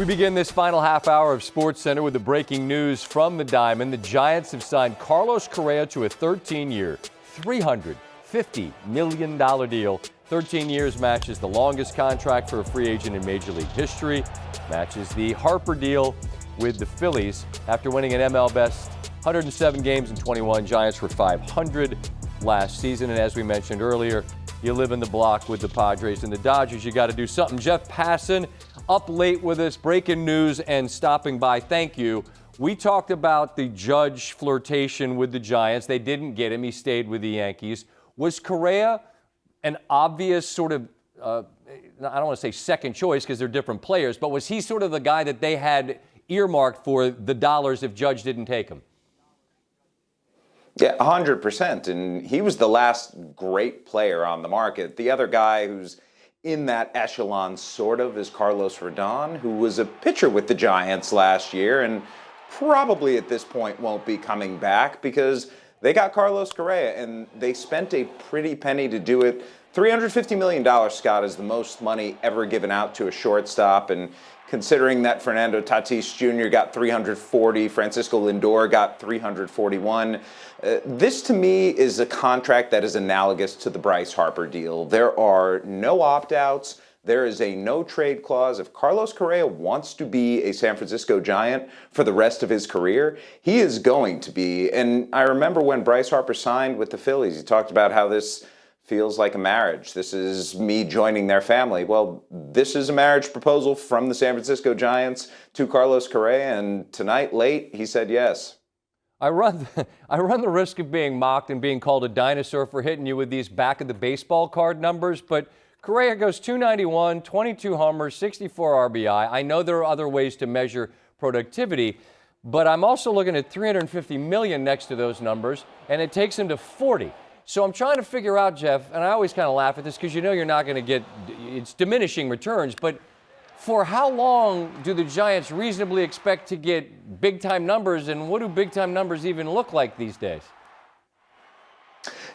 We begin this final half hour of SportsCenter with the breaking news from the Diamond. The Giants have signed Carlos Correa to a 13-year, $350 million deal. 13 years matches the longest contract for a free agent in Major League history. Matches the Harper deal with the Phillies. After winning an ML Best 107 games in 21, Giants were 500 last season. And as we mentioned earlier, you live in the block with the Padres and the Dodgers. You got to do something. Jeff Passan up late with us, breaking news and stopping by. Thank you. We talked about the Judge flirtation with the Giants. They didn't get him. He stayed with the Yankees. Was Correa an obvious sort of, I don't want to say second choice because they're different players, but was he sort of the guy that they had earmarked for the dollars if Judge didn't take him? Yeah, 100%. And he was the last great player on the market. The other guy who's in that echelon sort of is Carlos Rodon, who was a pitcher with the Giants last year and probably at this point won't be coming back because they got Carlos Correa and they spent a pretty penny to do it. $350 million, Scott, is the most money ever given out to a shortstop. And considering that Fernando Tatis Jr. got 340, Francisco Lindor got 341, this to me is a contract that is analogous to the Bryce Harper deal. There are no opt-outs. There is a no-trade clause. If Carlos Correa wants to be a San Francisco Giant for the rest of his career, he is going to be. And I remember when Bryce Harper signed with the Phillies, he talked about how this feels like a marriage. This is me joining their family. Well, this is a marriage proposal from the San Francisco Giants to Carlos Correa, and tonight, late, he said yes. I run the risk of being mocked and being called a dinosaur for hitting you with these back of the baseball card numbers, but Correa goes 291, 22 homers, 64 RBI. I know there are other ways to measure productivity, but I'm also looking at $350 million next to those numbers, and it takes him to 40. So I'm trying to figure out, Jeff, and I always kind of laugh at this because you know you're not going to get, it's diminishing returns, but for how long do the Giants reasonably expect to get big-time numbers, and what do big-time numbers even look like these days?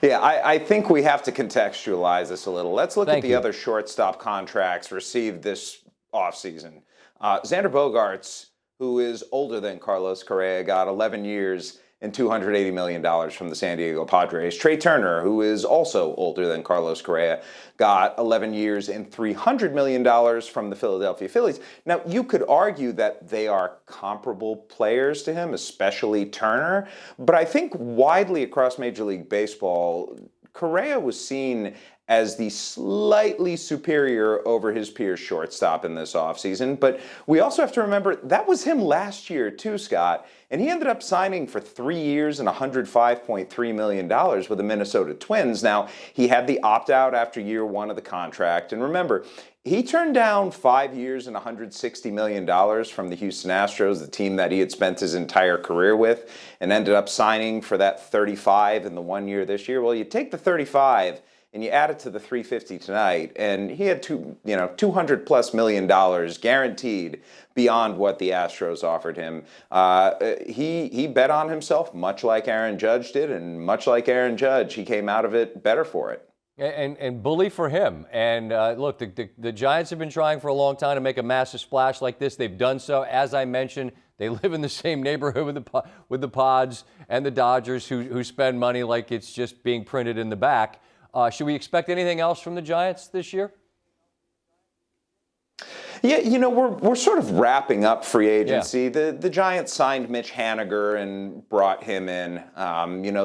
Yeah, I think we have to contextualize this a little. Let's look at the other shortstop contracts received this offseason. Xander Bogaerts, who is older than Carlos Correa, got 11 years and $280 million from the San Diego Padres. Trey Turner, who is also older than Carlos Correa, got 11 years and $300 million from the Philadelphia Phillies. Now, you could argue that they are comparable players to him, especially Turner, but I think widely across Major League Baseball, Correa was seen as the slightly superior over his peers shortstop in this offseason. But we also have to remember that was him last year too, Scott. And he ended up signing for 3 years and $105.3 million with the Minnesota Twins. Now, he had the opt-out after year one of the contract. And remember, he turned down 5 years and $160 million from the Houston Astros, the team that he had spent his entire career with, and ended up signing for that 35 in the 1 year this year. Well, you take the 35 and you add it to the 350 tonight, and he had $200+ million guaranteed beyond what the Astros offered him. He bet on himself, much like Aaron Judge did, and much like Aaron Judge, he came out of it better for it. And bully for him. And look, the Giants have been trying for a long time to make a massive splash like this. They've done so. As I mentioned, they live in the same neighborhood with the Pods and the Dodgers, who spend money like it's just being printed in the back. Should we expect anything else from the Giants this year? Yeah, we're sort of wrapping up free agency. Yeah. The Giants signed Mitch Haniger and brought him in.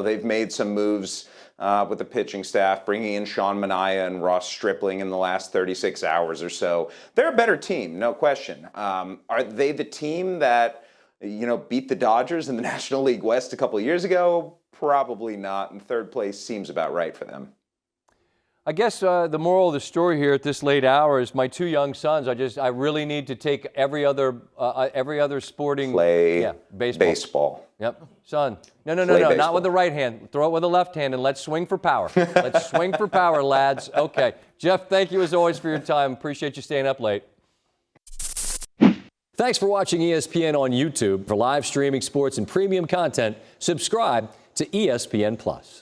They've made some moves with the pitching staff, bringing in Sean Manaea and Ross Stripling in the last 36 hours or so. They're a better team, no question. Are they the team that beat the Dodgers in the National League West a couple of years ago? Probably not, and third place seems about right for them. I guess the moral of the story here at this late hour is my two young sons. I really need to take every other sporting baseball. Yep, son. No, not with the right hand. Throw it with the left hand and let's swing for power. Let's swing for power, lads. Okay, Jeff. Thank you as always for your time. Appreciate you staying up late. Thanks for watching ESPN on YouTube. For live streaming sports and premium content, subscribe to ESPN Plus.